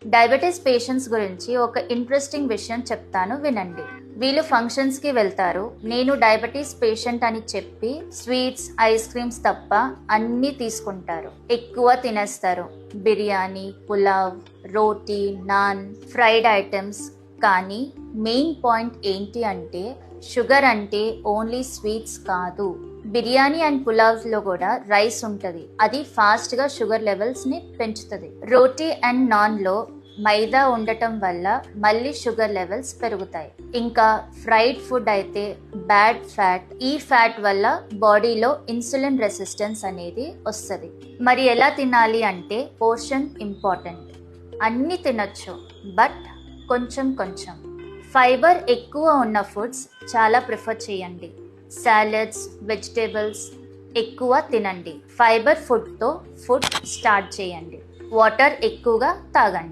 Diabetes patients గురించి ఒక interesting విషయం చెప్తాను, వినండి. వీళ్ళు ఫంక్షన్స్కి వెళ్తారు. నేను డయాబెటీస్ పేషెంట్ అని చెప్పి స్వీట్స్, ఐస్ క్రీమ్స్ తప్ప అన్నీ తీసుకుంటారు. ఎక్కువ తినేస్తారు. బిర్యానీ, పులావ్, రోటీ, నాన్, ఫ్రైడ్ ఐటమ్స్. కానీ మెయిన్ పాయింట్ ఏంటి అంటే, షుగర్ అంటే ఓన్లీ స్వీట్స్ కాదు. బిర్యానీ అండ్ పులావ్స్ లో కూడా రైస్ ఉంటుంది. అది ఫాస్ట్ గా షుగర్ లెవెల్స్ ని పెంచుతుంది. రోటీ అండ్ నాన్ లో మైదా ఉండటం వల్ల మళ్ళీ షుగర్ లెవెల్స్ పెరుగుతాయి. ఇంకా ఫ్రైడ్ ఫుడ్ అయితే బ్యాడ్ ఫ్యాట్. ఈ ఫ్యాట్ వల్ల బాడీలో ఇన్సులిన్ రెసిస్టెన్స్ అనేది వస్తుంది. మరి ఎలా తినాలి అంటే, పోర్షన్ ఇంపార్టెంట్. అన్ని తినొచ్చు, బట్ కొంచెం కొంచెం. ఫైబర్ ఎక్కువ ఉన్న ఫుడ్స్ చాలా ప్రిఫర్ చేయండి. సాలడ్స్, వెజిటేబుల్స్ ఎక్కువ తినండి. ఫైబర్ ఫుడ్తో ఫుడ్ స్టార్ట్ చేయండి. వాటర్ ఎక్కువగా తాగండి.